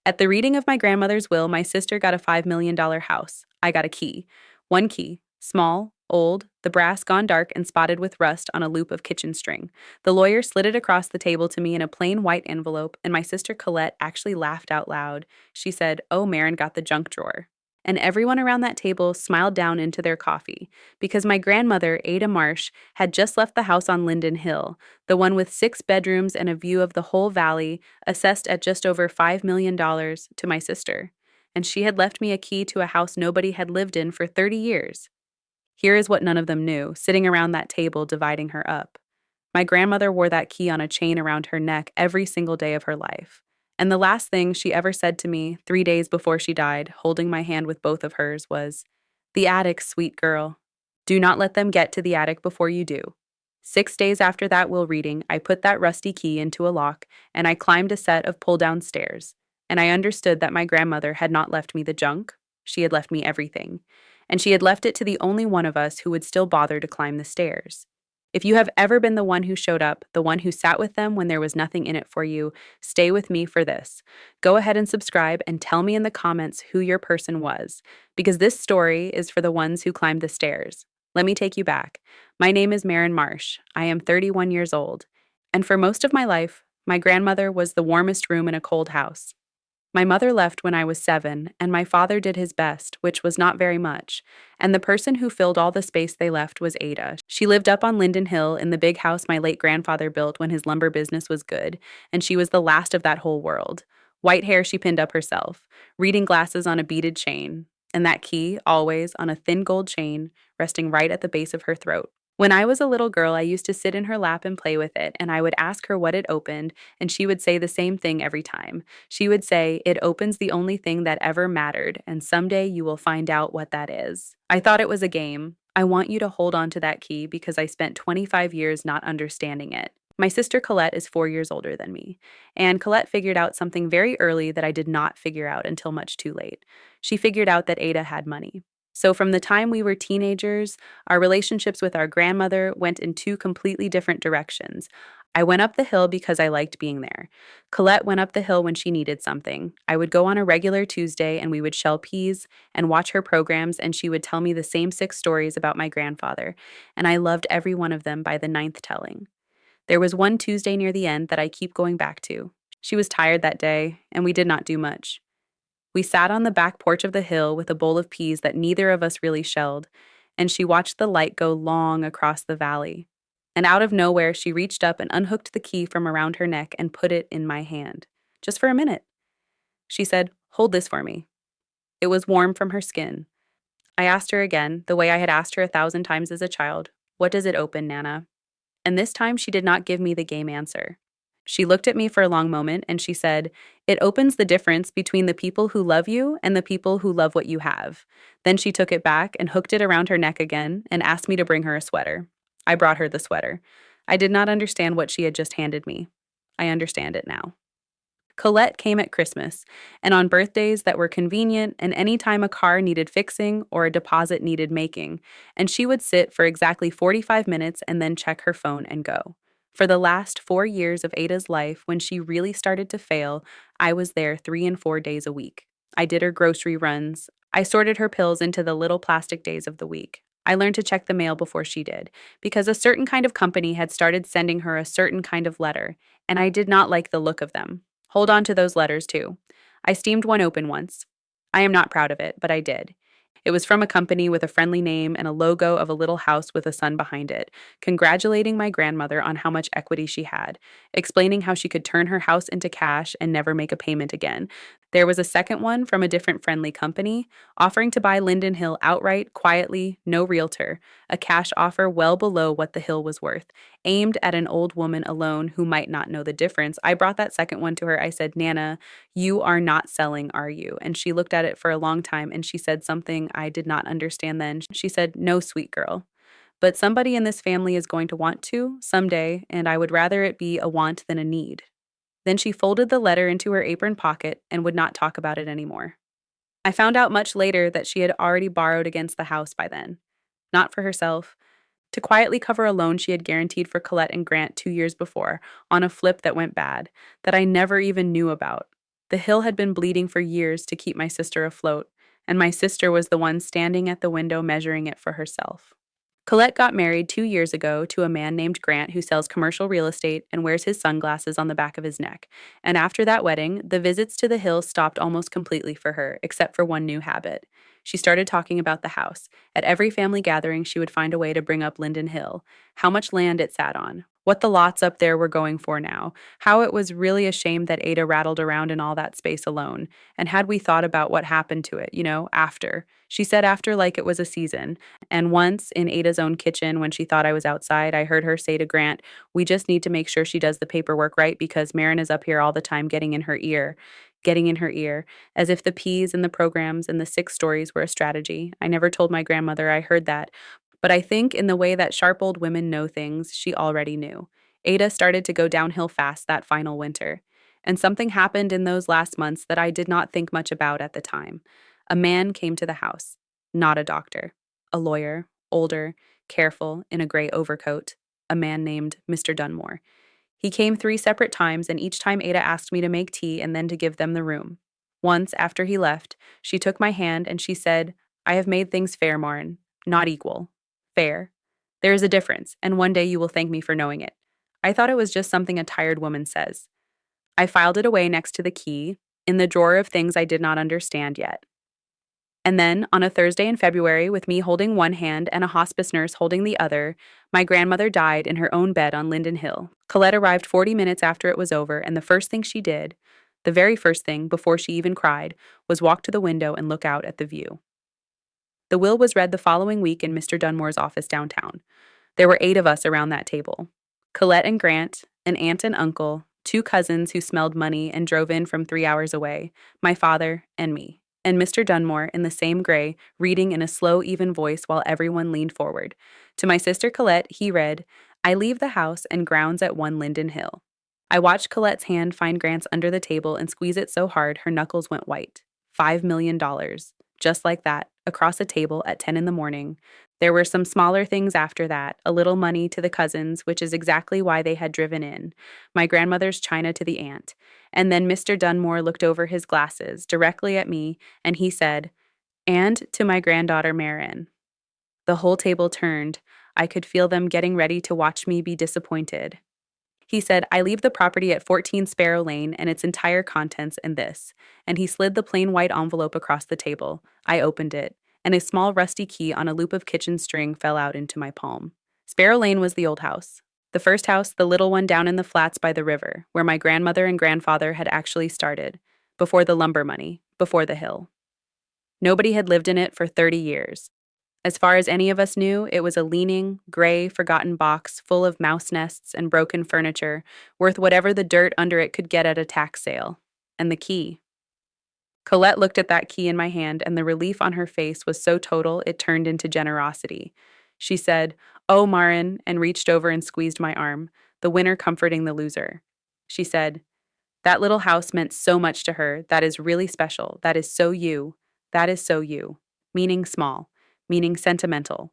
At the reading of my grandmother's will, my sister got a $5 million house. I got a key. One key. Small, old, the brass gone dark and spotted with rust on a loop of kitchen string. The lawyer slid it across the table to me in a plain white envelope, and my sister Colette actually laughed out loud. She said, "Oh, Marin got the junk drawer." And everyone around that table smiled down into their coffee, because my grandmother, Ada Marsh, had just left the house on Linden Hill, the one with 6 bedrooms and a view of the whole valley, assessed at just over $5 million, to my sister. And she had left me a key to a house nobody had lived in for 30 years. Here is what none of them knew, sitting around that table dividing her up. My grandmother wore that key on a chain around her neck every single day of her life. And the last thing she ever said to me 3 days before she died, holding my hand with both of hers, was, "The attic, sweet girl. Do not let them get to the attic before you do." 6 days after that will reading, I put that rusty key into a lock, and I climbed a set of pull-down stairs. And I understood that my grandmother had not left me the junk. She had left me everything. And she had left it to the only one of us who would still bother to climb the stairs. If you have ever been the one who showed up, the one who sat with them when there was nothing in it for you, stay with me for this. Go ahead and subscribe and tell me in the comments who your person was, because this story is for the ones who climbed the stairs. Let me take you back. My name is Marin Marsh. I am 31 years old. And for most of my life, my grandmother was the warmest room in a cold house. My mother left when I was 7, and my father did his best, which was not very much. And the person who filled all the space they left was Ada. She lived up on Linden Hill in the big house my late grandfather built when his lumber business was good, and she was the last of that whole world. White hair she pinned up herself, reading glasses on a beaded chain, and that key, always on a thin gold chain, resting right at the base of her throat. When I was a little girl, I used to sit in her lap and play with it, and I would ask her what it opened, and she would say the same thing every time. She would say, "It opens the only thing that ever mattered, and someday you will find out what that is." I thought it was a game. I want you to hold on to that key because I spent 25 years not understanding it. My sister Colette is 4 years older than me, and Colette figured out something very early that I did not figure out until much too late. She figured out that Ada had money. So from the time we were teenagers, our relationships with our grandmother went in two completely different directions. I went up the hill because I liked being there. Colette went up the hill when she needed something. I would go on a regular Tuesday and we would shell peas and watch her programs, and she would tell me the same 6 stories about my grandfather, and I loved every one of them by the ninth telling. There was one Tuesday near the end that I keep going back to. She was tired that day, and we did not do much. We sat on the back porch of the hill with a bowl of peas that neither of us really shelled, and she watched the light go long across the valley. And out of nowhere, she reached up and unhooked the key from around her neck and put it in my hand. Just for a minute. She said, "Hold this for me." It was warm from her skin. I asked her again, the way I had asked her 1,000 times as a child, "What does it open, Nana?" And this time she did not give me the game answer. She looked at me for a long moment and she said, "It opens the difference between the people who love you and the people who love what you have." Then she took it back and hooked it around her neck again and asked me to bring her a sweater. I brought her the sweater. I did not understand what she had just handed me. I understand it now. Colette came at Christmas, and on birthdays that were convenient, and any time a car needed fixing or a deposit needed making, and she would sit for exactly 45 minutes and then check her phone and go. For the last 4 years of Ada's life, when she really started to fail, I was there 3 and 4 days a week. I did her grocery runs. I sorted her pills into the little plastic days of the week. I learned to check the mail before she did, because a certain kind of company had started sending her a certain kind of letter, and I did not like the look of them. Hold on to those letters, too. I steamed one open once. I am not proud of it, but I did. It was from a company with a friendly name and a logo of a little house with a sun behind it, congratulating my grandmother on how much equity she had, explaining how she could turn her house into cash and never make a payment again. There was a second one from a different friendly company, offering to buy Linden Hill outright, quietly, no realtor, a cash offer well below what the hill was worth, aimed at an old woman alone who might not know the difference. I brought that second one to her. I said, "Nana, you are not selling, are you?" And she looked at it for a long time and she said something I did not understand then. She said, "No, sweet girl. But somebody in this family is going to want to someday, and I would rather it be a want than a need." Then she folded the letter into her apron pocket and would not talk about it anymore. I found out much later that she had already borrowed against the house by then. Not for herself. To quietly cover a loan she had guaranteed for Colette and Grant 2 years before, on a flip that went bad, that I never even knew about. The hill had been bleeding for years to keep my sister afloat, and my sister was the one standing at the window measuring it for herself. Colette got married 2 years ago to a man named Grant who sells commercial real estate and wears his sunglasses on the back of his neck. And after that wedding, the visits to the hill stopped almost completely for her, except for one new habit. She started talking about the house. At every family gathering, she would find a way to bring up Linden Hill, how much land it sat on, what the lots up there were going for now, how it was really a shame that Ada rattled around in all that space alone, and had we thought about what happened to it, after. She said after like it was a season. And once in Ada's own kitchen, when she thought I was outside, I heard her say to Grant, "We just need to make sure she does the paperwork right because Marin is up here all the time getting in her ear, as if the P's and the programs and the 6 stories were a strategy. I never told my grandmother I heard that, but I think in the way that sharp old women know things, she already knew. Ada started to go downhill fast that final winter. And something happened in those last months that I did not think much about at the time. A man came to the house, not a doctor, a lawyer, older, careful, in a gray overcoat, a man named Mr. Dunmore. He came 3 separate times, and each time Ada asked me to make tea and then to give them the room. Once, after he left, she took my hand and she said, "I have made things fair, Marin, not equal. Fair. There is a difference, and one day you will thank me for knowing it." I thought it was just something a tired woman says. I filed it away next to the key, in the drawer of things I did not understand yet. And then, on a Thursday in February, with me holding one hand and a hospice nurse holding the other, my grandmother died in her own bed on Linden Hill. Colette arrived 40 minutes after it was over, and the first thing she did, the very first thing, before she even cried, was walk to the window and look out at the view. The will was read the following week in Mr. Dunmore's office downtown. There were 8 of us around that table. Colette and Grant, an aunt and uncle, 2 cousins who smelled money and drove in from 3 hours away, my father, and me. And Mr. Dunmore, in the same gray, reading in a slow, even voice while everyone leaned forward. To my sister Colette, he read, "I leave the house and grounds at 1 Linden Hill." I watched Colette's hand find Grant's under the table and squeeze it so hard her knuckles went white. $5 million. Just like that, across a table at 10 in the morning. There were some smaller things after that, a little money to the cousins, which is exactly why they had driven in, my grandmother's china to the aunt. And then Mr. Dunmore looked over his glasses directly at me, and he said, "And to my granddaughter Marin." The whole table turned. I could feel them getting ready to watch me be disappointed. He said, "I leave the property at 14 Sparrow Lane and its entire contents and this." And he slid the plain white envelope across the table. I opened it, and a small rusty key on a loop of kitchen string fell out into my palm. Sparrow Lane was the old house. The first house, the little one down in the flats by the river, where my grandmother and grandfather had actually started, before the lumber money, before the hill. Nobody had lived in it for 30 years. As far as any of us knew, it was a leaning, gray, forgotten box full of mouse nests and broken furniture, worth whatever the dirt under it could get at a tax sale. And the key. Colette looked at that key in my hand, and the relief on her face was so total it turned into generosity. She said, "Oh, Marin," and reached over and squeezed my arm, the winner comforting the loser. She said, "That little house meant so much to her. That is really special. That is so you. That is so you." Meaning small, meaning sentimental,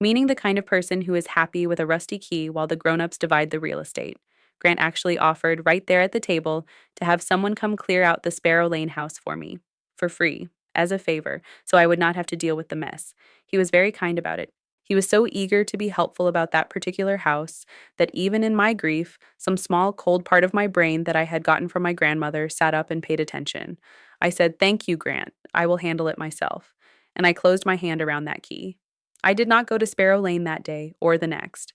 meaning the kind of person who is happy with a rusty key while the grown-ups divide the real estate. Grant actually offered, right there at the table, to have someone come clear out the Sparrow Lane house for me, for free, as a favor, so I would not have to deal with the mess. He was very kind about it. He was so eager to be helpful about that particular house that even in my grief, some small cold part of my brain that I had gotten from my grandmother sat up and paid attention. I said, "Thank you, Grant. I will handle it myself." And I closed my hand around that key. I did not go to Sparrow Lane that day or the next.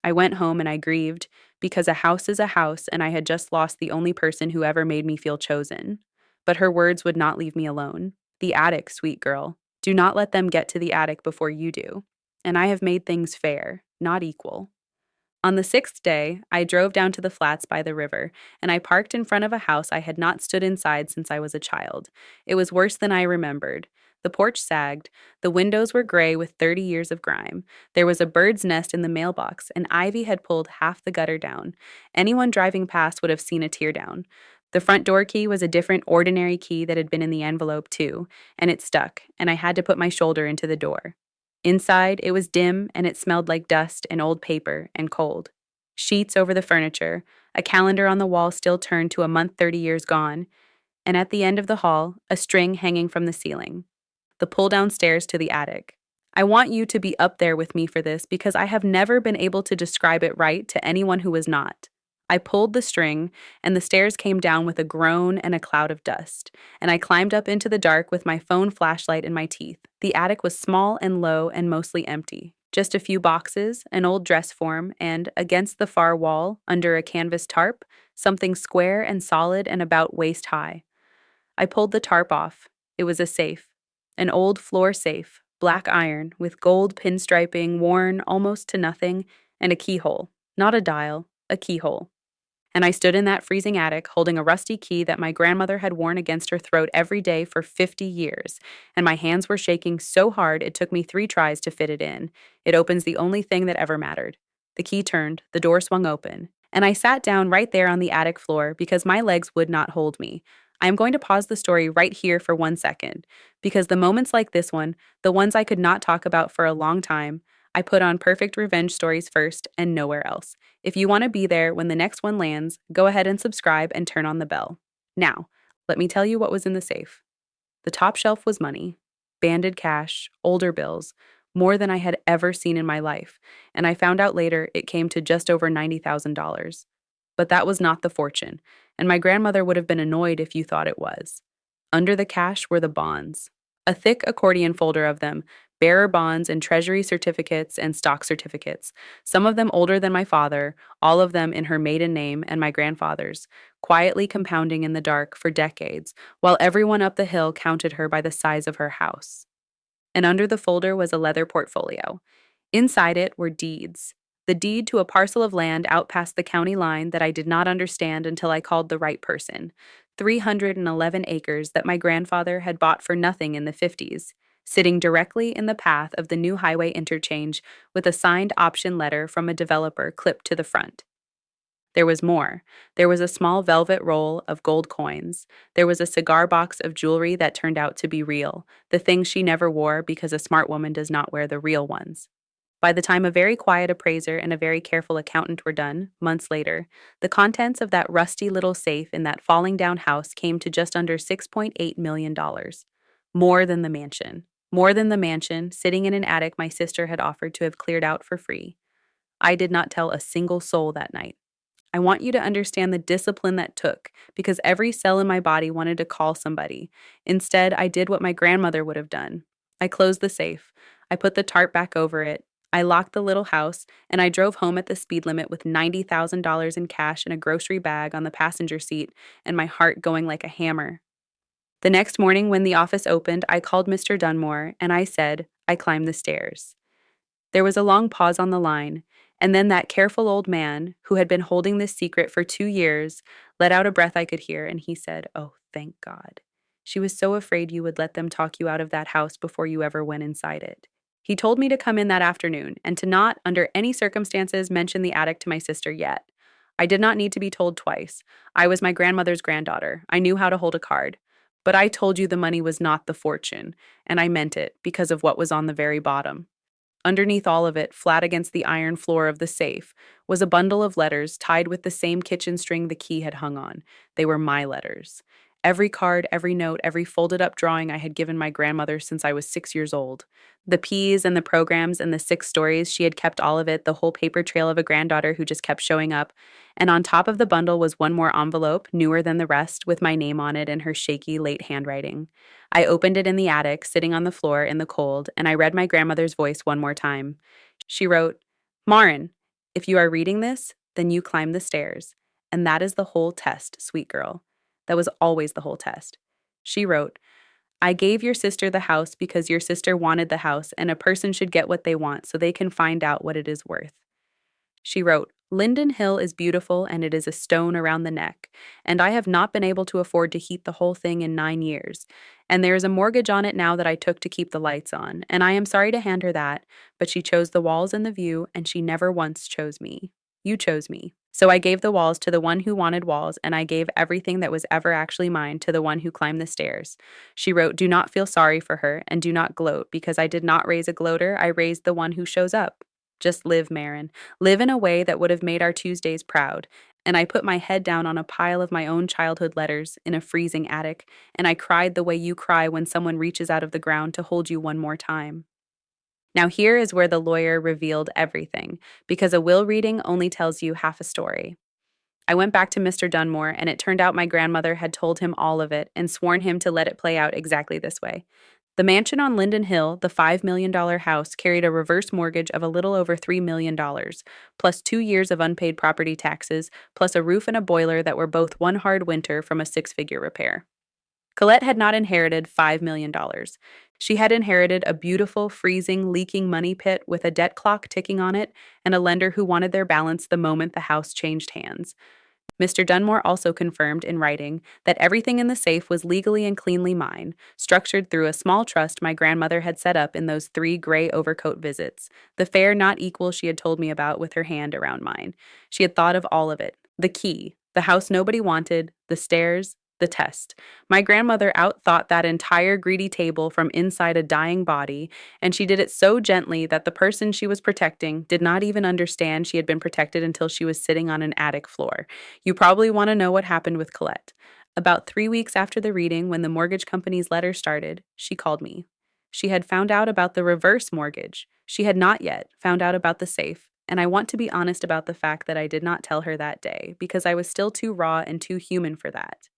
I went home and I grieved because a house is a house and I had just lost the only person who ever made me feel chosen. But her words would not leave me alone. "The attic, sweet girl. Do not let them get to the attic before you do. And I have made things fair, not equal." On the 6th day, I drove down to the flats by the river, and I parked in front of a house I had not stood inside since I was a child. It was worse than I remembered. The porch sagged, the windows were gray with 30 years of grime. There was a bird's nest in the mailbox, and ivy had pulled half the gutter down. Anyone driving past would have seen a tear down. The front door key was a different, ordinary key that had been in the envelope, too, and it stuck, and I had to put my shoulder into the door. Inside, it was dim, and it smelled like dust and old paper and cold. Sheets over the furniture, a calendar on the wall still turned to a month 30 years gone. and at the end of the hall, a string hanging from the ceiling. The pull down stairs to the attic. I want you to be up there with me for this because I have never been able to describe it right to anyone who was not. I pulled the string, and the stairs came down with a groan and a cloud of dust, and I climbed up into the dark with my phone flashlight in my teeth. The attic was small and low and mostly empty. Just a few boxes, an old dress form, and, against the far wall, under a canvas tarp, something square and solid and about waist high. I pulled the tarp off. It was a safe. An old floor safe, black iron, with gold pinstriping worn almost to nothing, and a keyhole. Not a dial, a keyhole. And I stood in that freezing attic holding a rusty key that my grandmother had worn against her throat every day for 50 years, and my hands were shaking so hard it took me 3 tries to fit it in. It opens the only thing that ever mattered. The key turned, the door swung open, and I sat down right there on the attic floor because my legs would not hold me. I am going to pause the story right here for 1 second, because the moments like this one, the ones I could not talk about for a long time, I put on perfect revenge stories first and nowhere else. If you want to be there when the next one lands, go ahead and subscribe and turn on the bell. Now, let me tell you what was in the safe. The top shelf was money, banded cash, older bills, more than I had ever seen in my life, and I found out later it came to just over $90,000. But that was not the fortune, and my grandmother would have been annoyed if you thought it was. Under the cash were the bonds, a thick accordion folder of them, bearer bonds and treasury certificates and stock certificates, some of them older than my father, all of them in her maiden name and my grandfather's, quietly compounding in the dark for decades, while everyone up the hill counted her by the size of her house. And under the folder was a leather portfolio. Inside it were deeds. The deed to a parcel of land out past the county line that I did not understand until I called the right person. 311 acres that my grandfather had bought for nothing in the 50s, sitting directly in the path of the new highway interchange with a signed option letter from a developer clipped to the front. There was more. There was a small velvet roll of gold coins. There was a cigar box of jewelry that turned out to be real, the things she never wore because a smart woman does not wear the real ones. By the time a very quiet appraiser and a very careful accountant were done, months later, the contents of that rusty little safe in that falling down house came to just under $6.8 million. More than the mansion. More than the mansion, sitting in an attic my sister had offered to have cleared out for free. I did not tell a single soul that night. I want you to understand the discipline that took, because every cell in my body wanted to call somebody. Instead, I did what my grandmother would have done. I closed the safe. I put the tarp back over it. I locked the little house, and I drove home at the speed limit with $90,000 in cash and a grocery bag on the passenger seat, and my heart going like a hammer. The next morning, when the office opened, I called Mr. Dunmore, and I said, I climbed the stairs. There was a long pause on the line, and then that careful old man, who had been holding this secret for 2 years, let out a breath I could hear, and he said, Oh, thank God. She was so afraid you would let them talk you out of that house before you ever went inside it. He told me to come in that afternoon, and to not, under any circumstances, mention the attic to my sister yet. I did not need to be told twice. I was my grandmother's granddaughter. I knew how to hold a card. But I told you the money was not the fortune, and I meant it because of what was on the very bottom. Underneath all of it, flat against the iron floor of the safe, was a bundle of letters tied with the same kitchen string the key had hung on. They were my letters. Every card, every note, every folded up drawing I had given my grandmother since I was 6 years old. The P's and the programs and the 6 stories, she had kept all of it, the whole paper trail of a granddaughter who just kept showing up. And on top of the bundle was one more envelope, newer than the rest, with my name on it in her shaky, late handwriting. I opened it in the attic, sitting on the floor in the cold, and I read my grandmother's voice one more time. She wrote, Marin, if you are reading this, then you climb the stairs. And that is the whole test, sweet girl. That was always the whole test. She wrote, I gave your sister the house because your sister wanted the house, and a person should get what they want so they can find out what it is worth. She wrote, Linden Hill is beautiful and it is a stone around the neck, and I have not been able to afford to heat the whole thing in 9 years. And there is a mortgage on it now that I took to keep the lights on, and I am sorry to hand her that, but she chose the walls and the view, and she never once chose me. You chose me. So I gave the walls to the one who wanted walls, and I gave everything that was ever actually mine to the one who climbed the stairs. She wrote, Do not feel sorry for her, and do not gloat, because I did not raise a gloater, I raised the one who shows up. Just live, Marin. Live in a way that would have made our Tuesdays proud. And I put my head down on a pile of my own childhood letters in a freezing attic, and I cried the way you cry when someone reaches out of the ground to hold you one more time. Now, here is where the lawyer revealed everything, because a will reading only tells you half a story. I went back to Mr. Dunmore, and it turned out my grandmother had told him all of it and sworn him to let it play out exactly this way. The mansion on Linden Hill, the $5 million house, carried a reverse mortgage of a little over $3 million, plus 2 years of unpaid property taxes, plus a roof and a boiler that were both one hard winter from a six-figure repair. Colette had not inherited $5 million. She had inherited a beautiful, freezing, leaking money pit with a debt clock ticking on it and a lender who wanted their balance the moment the house changed hands. Mr. Dunmore also confirmed in writing that everything in the safe was legally and cleanly mine, structured through a small trust my grandmother had set up in those 3 gray overcoat visits, the fare not equal she had told me about with her hand around mine. She had thought of all of it: the key, the house nobody wanted, the stairs, the test. My grandmother outthought that entire greedy table from inside a dying body, and she did it so gently that the person she was protecting did not even understand she had been protected until she was sitting on an attic floor. You probably want to know what happened with Colette. About 3 weeks after the reading, when the mortgage company's letter started, she called me. She had found out about the reverse mortgage. She had not yet found out about the safe, and I want to be honest about the fact that I did not tell her that day because I was still too raw and too human for that.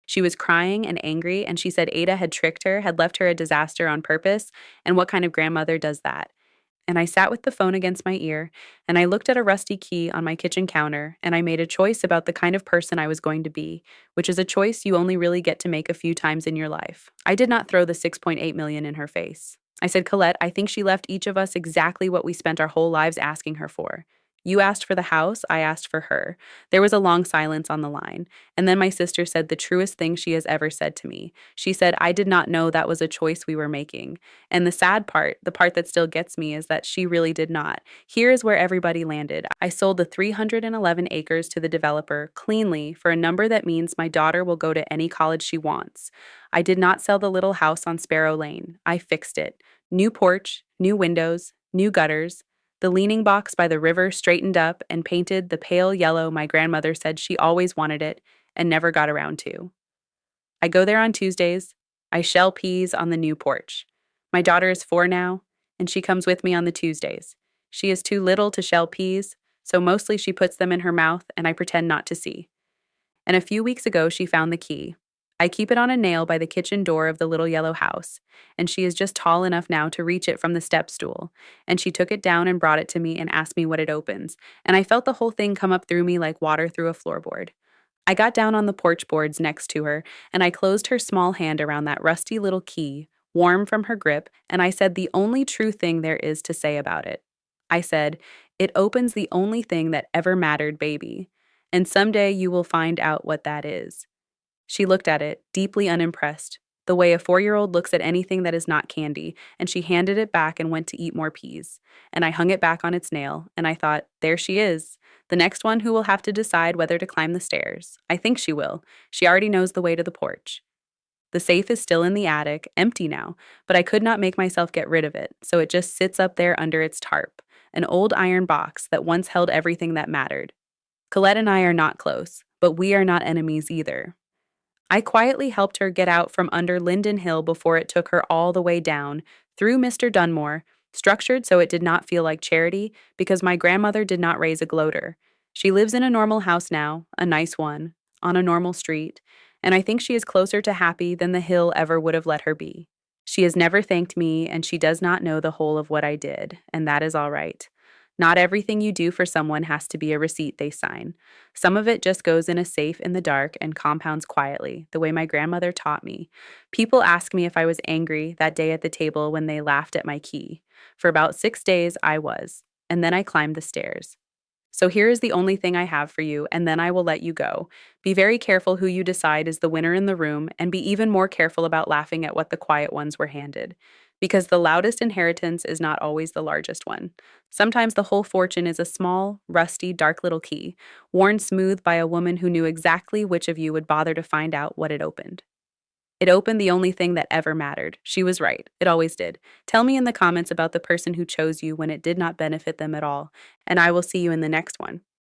She was crying and angry, and she said Ada had tricked her, had left her a disaster on purpose, and what kind of grandmother does that? And I sat with the phone against my ear, and I looked at a rusty key on my kitchen counter, and I made a choice about the kind of person I was going to be, which is a choice you only really get to make a few times in your life. I did not throw the 6.8 million in her face. I said, Colette, I think she left each of us exactly what we spent our whole lives asking her for. You asked for the house, I asked for her. There was a long silence on the line, and then my sister said the truest thing she has ever said to me. She said, I did not know that was a choice we were making. And the sad part, the part that still gets me, is that she really did not. Here is where everybody landed. I sold the 311 acres to the developer cleanly for a number that means my daughter will go to any college she wants. I did not sell the little house on Sparrow Lane. I fixed it. New porch, new windows, new gutters. The leaning box by the river straightened up and painted the pale yellow my grandmother said she always wanted it and never got around to. I go there on Tuesdays. I shell peas on the new porch. My daughter is 4 now, and she comes with me on the Tuesdays. She is too little to shell peas, so mostly she puts them in her mouth and I pretend not to see. And a few weeks ago, she found the key. I keep it on a nail by the kitchen door of the little yellow house, and she is just tall enough now to reach it from the step stool. And she took it down and brought it to me and asked me what it opens, and I felt the whole thing come up through me like water through a floorboard. I got down on the porch boards next to her, and I closed her small hand around that rusty little key, warm from her grip, and I said the only true thing there is to say about it. I said, it opens the only thing that ever mattered, baby. And someday you will find out what that is. She looked at it, deeply unimpressed, the way a 4-year-old looks at anything that is not candy, and she handed it back and went to eat more peas. And I hung it back on its nail, and I thought, there she is, the next one who will have to decide whether to climb the stairs. I think she will. She already knows the way to the porch. The safe is still in the attic, empty now, but I could not make myself get rid of it, so it just sits up there under its tarp, an old iron box that once held everything that mattered. Colette and I are not close, but we are not enemies either. I quietly helped her get out from under Linden Hill before it took her all the way down, through Mr. Dunmore, structured so it did not feel like charity, because my grandmother did not raise a gloater. She lives in a normal house now, a nice one, on a normal street, and I think she is closer to happy than the hill ever would have let her be. She has never thanked me, and she does not know the whole of what I did, and that is all right. Not everything you do for someone has to be a receipt they sign. Some of it just goes in a safe in the dark and compounds quietly, the way my grandmother taught me. People ask me if I was angry that day at the table when they laughed at my key. For about 6 days, I was, and then I climbed the stairs. So here is the only thing I have for you, and then I will let you go. Be very careful who you decide is the winner in the room, and be even more careful about laughing at what the quiet ones were handed. Because the loudest inheritance is not always the largest one. Sometimes the whole fortune is a small, rusty, dark little key, worn smooth by a woman who knew exactly which of you would bother to find out what it opened. It opened the only thing that ever mattered. She was right. It always did. Tell me in the comments about the person who chose you when it did not benefit them at all, and I will see you in the next one.